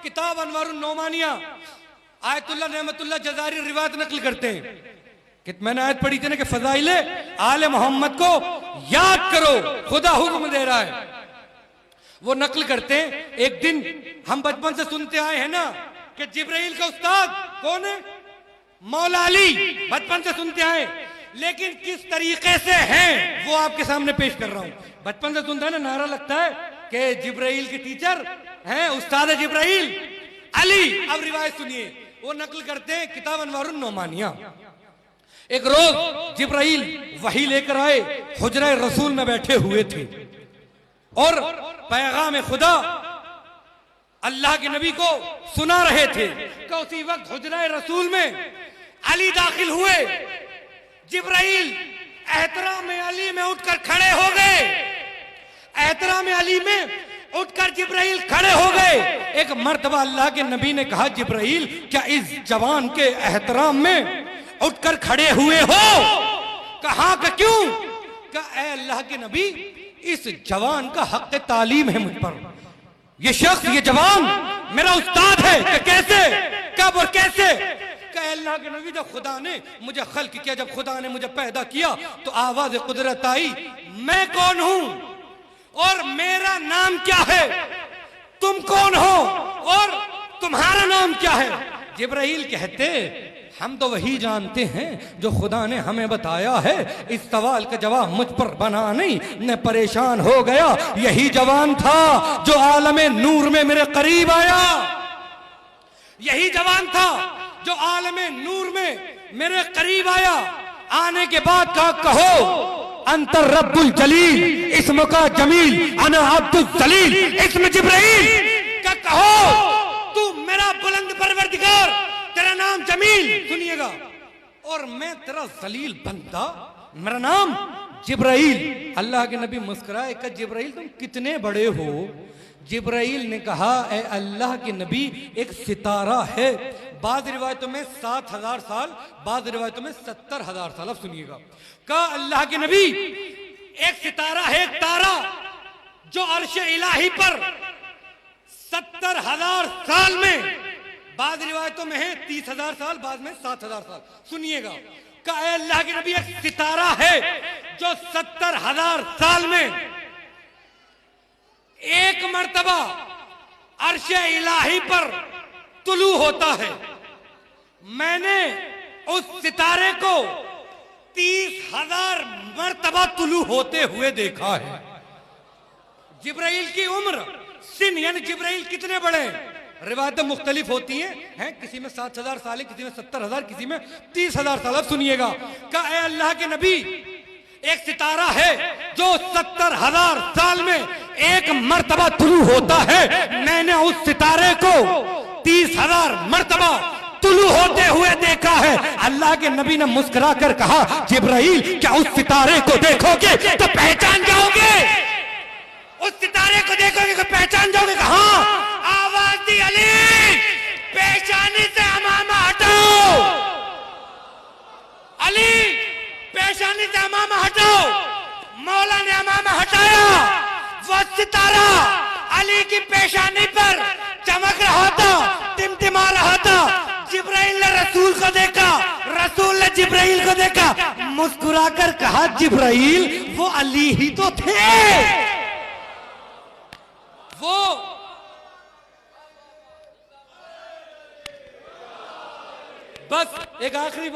किताब अनवारुन नौमानिया आयतुल्लाह नेमतुल्लाह जजारी रिवायत नकल करते हैं कि मैंने आयत पढ़ी थी ना कि फजाइले आले मोहम्मद को याद करो, खुदा हुक्म दे रहा है। वो नकल करते हैं, एक दिन हम बचपन से सुनते आए हैं ना कि जिब्राइल का उस्ताद कौन है? मौला अली। बचपन से सुनते आए, लेकिन किस तरीके से हैं वो आपके सामने पेश कर रहा हूं। बचपन से सुनता है ना, नारा लगता है कि जिब्राइल के टीचर हैं, उस्ताद है जिब्राइल अली। अब रिवायत सुनिए, वो नकल करते हैं किताब अनवारुन नौमानिया। एक रोज जिब्राइल वही लेकर आए, हुजरा रसूल में बैठे हुए थे और पैगाम खुदा अल्लाह के नबी को सुना रहे थे कि उसी वक्त हुजरा रसूल में अली दाखिल हुए। जिब्राइल एहतराम अली में उठकर खड़े हो गए। एहतराम अली में उठकर जिब्राइल खड़े हो गए। एक मर्तबा अल्लाह के नबी ने कहा, जिब्राइल क्या इस जवान के एहतराम में उठकर खड़े हुए हो? कहा कि क्यों? कहा ऐ अल्लाह के नबी, इस जवान का हक तालीम है मुझ पर। ये शख्स, ये जवान मेरा उस्ताद है। कि कैसे, कब और कैसे? कहा अल्लाह के नबी, जब खुदा ने मुझे खल्क किया, जब खुदा ने मुझे पैदा किया तो आवाज कुदरत आई, मैं कौन हूं और मेरा नाम क्या है, तुम कौन हो और तुम्हारा नाम क्या है? जिब्राइल कहते, हम तो वही जानते हैं जो खुदा ने हमें बताया है। इस सवाल का जवाब मुझ पर बना नहीं, मैं परेशान हो गया। यही जवान था जो आलमे नूर में मेरे करीब आया। यही जवान था जो आलमे नूर में मेरे करीब आया। आने के बाद कहो अंतर रब्बुल जलील, इस्म का जमील, अना अब्दुल जलील, इस्म जिब्राइल का कहो तू मेरा बुलंद परवरदिगार, तेरा नाम जमील, सुनिएगा, और मैं तेरा जलील बंदा, मेरा नाम जिब्राइल। अल्लाह के नबी मुस्कुराए, कहा जिब्राइल तुम कितने बड़े हो? जिब्राइल ने कहा, ए अल्लाह के नबी, एक सितारा है। बाद रिवायतों में 7,000 साल, बाद रिवायतों में 70,000 साल। अब सुनिएगा, कहा अल्लाह के नबी, एक सितारा है, एक तारा जो अर्श इलाही पर 70,000 साल में, बाद रिवायतों में है 30,000 साल, बाद में 7,000 साल। सुनिएगा, कहा अल्लाह के नबी, एक सितारा है जो 70,000 साल में एक मर्तबा अर्श इलाही पर तुलू होता है। मैंने उस सितारे को 30,000 मर्तबा तुलू होते हुए देखा है। जिब्राइल की उम्र, सिन, यानी जिब्राइल कितने बड़े हैं, रिवायतें मुख्तलिफ होती हैं, किसी में 7,000 साल है, किसी में 70,000, किसी में 30,000 साल। अब सुनिएगा, कहा ऐ अल्लाह के नबी, एक सितारा है जो 70,000 साल में एक मर्तबा तुलू होता है। मैंने उस सितारे को 30,000 मर्तबा तुलू होते हुए देखा है। अल्लाह के नबी ने मुस्कुरा कर कहा, जिब्राइल क्या उस सितारे को देखोगे तो पहचान जाओगे? उस सितारे को देखोगे तो पहचान जाओगे? हाँ। आवाज दी, अली पेशानी से अमामा हटाओ, अली पेशानी से अमामा हटाओ। मौला ने अमामा हटाया, वो सितारा अली की पेशानी पर चमक रहा था, टिमटिमा रहा था। जिब्राइल ने रसूल को देखा, रसूल ने जिब्राइल को देखा, मुस्कुराकर कहा, जिब्राइल वो अली ही तो थे। वो बस एक आखिरी बात